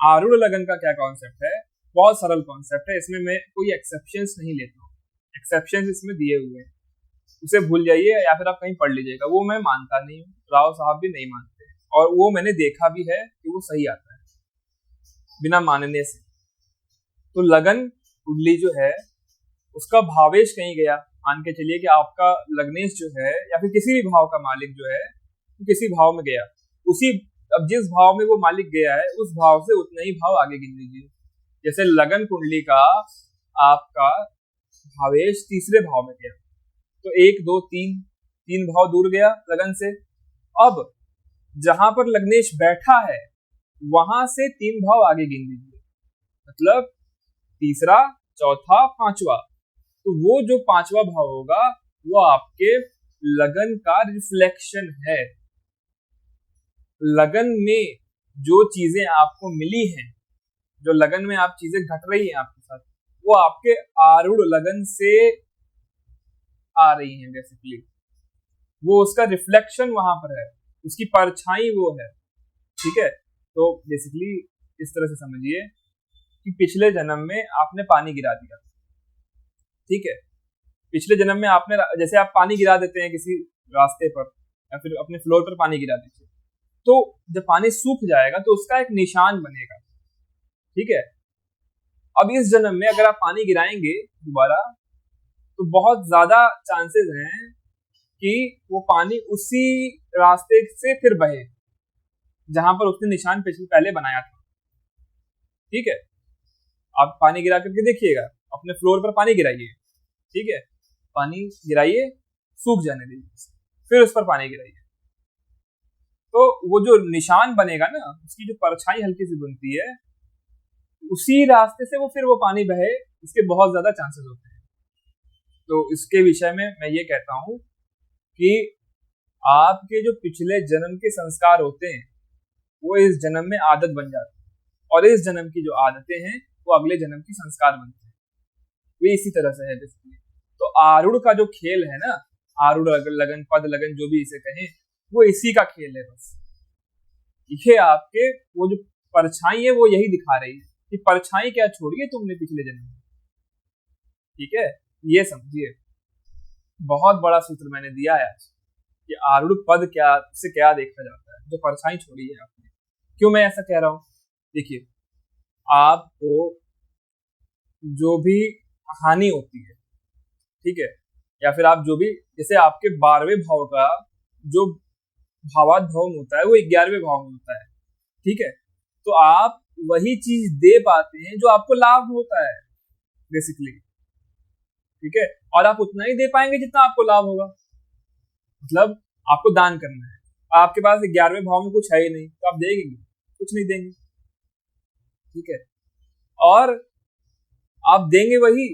आरूढ़ लगन का क्या कॉन्सेप्ट है, बहुत सरल कॉन्सेप्ट है, इसमें मैं कोई एक्सेप्शंस नहीं लेता हूँ। एक्सेप्शंस इसमें दिए हुए हैं, उसे भूल जाइए या फिर आप कहीं पढ़ लीजिएगा, वो मैं मानता नहीं हूँ, राव साहब भी नहीं मानते, और वो मैंने देखा भी है कि वो सही आता है बिना मानने से। तो लगन कुंडली जो है उसका भावेश कहीं गया, मान के चलिए कि आपका लग्नेश जो है या फिर किसी भी भाव का मालिक जो है तो किसी भाव में गया, उसी अब जिस भाव में वो मालिक गया है उस भाव से उतना ही भाव आगे गिन लीजिए। जैसे लगन कुंडली का आपका भावेश तीसरे भाव में गया, तो 1 2 3 3 भाव दूर गया लगन से। अब जहां पर लग्नेश बैठा है वहां से 3 भाव आगे गिन लीजिए, मतलब तीसरा, चौथा, पांचवा। तो वो जो पांचवा भाव होगा वो आपके लगन का रिफ्लेक्शन है। लगन में जो चीजें आपको मिली हैं, जो लगन में आप चीजें घट रही हैं आपके साथ, वो आपके आरूढ़ लगन से आ रही हैं बेसिकली। वो उसका रिफ्लेक्शन वहां पर है, उसकी परछाई वो है, ठीक है। तो बेसिकली इस तरह से समझिए कि पिछले जन्म में आपने पानी गिरा दिया, ठीक है। पिछले जन्म में आपने, जैसे आप पानी गिरा देते हैं किसी रास्ते पर या फिर अपने फ्लोर पर पानी गिरा दीजिए, तो जब पानी सूख जाएगा तो उसका एक निशान बनेगा, ठीक है। अब इस जन्म में अगर आप पानी गिराएंगे दोबारा तो बहुत ज्यादा चांसेस हैं कि वो पानी उसी रास्ते से फिर बहे जहां पर उसने निशान पहले बनाया था, ठीक है। आप पानी गिरा करके देखिएगा, अपने फ्लोर पर पानी गिराइए, ठीक है, पानी गिराइए, सूख जाने दीजिए, फिर उस पर पानी गिराइए, तो वो जो निशान बनेगा ना, उसकी जो परछाई हल्की सी बनती है, उसी रास्ते से वो फिर वो पानी बहे, इसके बहुत ज्यादा चांसेस होते हैं। तो इसके विषय में मैं ये कहता हूं कि आपके जो पिछले जन्म के संस्कार होते हैं वो इस जन्म में आदत बन जाती है, और इस जन्म की जो आदतें हैं वो अगले जन्म की संस्कार बनते हैं। वे इसी तरह से है बेसिकली। तो आरूढ़ का जो खेल है ना, आरूढ़ लगन, पद लगन, जो भी इसे कहें, वो इसी का खेल है बस। ये आपके वो जो परछाई है वो यही दिखा रही है कि परछाई क्या छोड़ी है तुमने पिछले जन्म में, ठीक है। ये समझिए, बहुत बड़ा सूत्र मैंने दिया है आज कि आरूढ़ पद क्या से क्या देखा जाता है, जो परछाई छोड़ी है आपने। क्यों मैं ऐसा कह रहा हूं, देखिए, आपको जो भी हानि होती है, ठीक है, या फिर आप जो भी, जैसे आपके 12वें भाव का जो भावात भवन होता है वो 11वें भाव में होता है, ठीक है। तो आप वही चीज दे पाते हैं जो आपको लाभ होता है बेसिकली, ठीक है, और आप उतना ही दे पाएंगे जितना आपको लाभ होगा। मतलब आपको दान करना है, आपके पास 11वें भाव में कुछ है ही नहीं, तो आप देंगे कुछ नहीं देंगे, ठीक है। और आप देंगे वही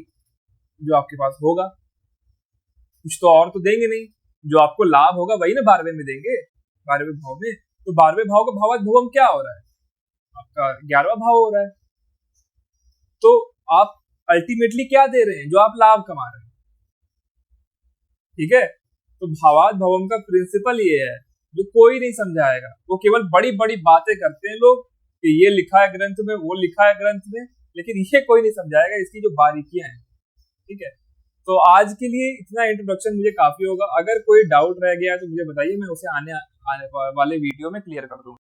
जो आपके पास होगा, कुछ तो और तो देंगे नहीं, जो आपको लाभ होगा वही ना 12वें में देंगे, 12वें भाव में। तो 12वें भाव का भावात भुवम क्या हो रहा है, आपका 11वां भाव हो रहा है। तो आप अल्टीमेटली क्या दे रहे हैं, जो आप लाभ कमा रहे हैं, ठीक है। तो भावात भवम का प्रिंसिपल ये है जो कोई नहीं समझाएगा। वो केवल बड़ी बड़ी बातें करते हैं लोग कि ये लिखा है ग्रंथ में, वो लिखा है ग्रंथ में, लेकिन ये कोई नहीं समझाएगा इसकी जो बारीकियां हैं, ठीक है। तो आज के लिए इतना इंट्रोडक्शन मुझे काफी होगा। अगर कोई डाउट रह गया तो मुझे बताइए, मैं उसे आने वाले वीडियो में क्लियर कर दूंगा।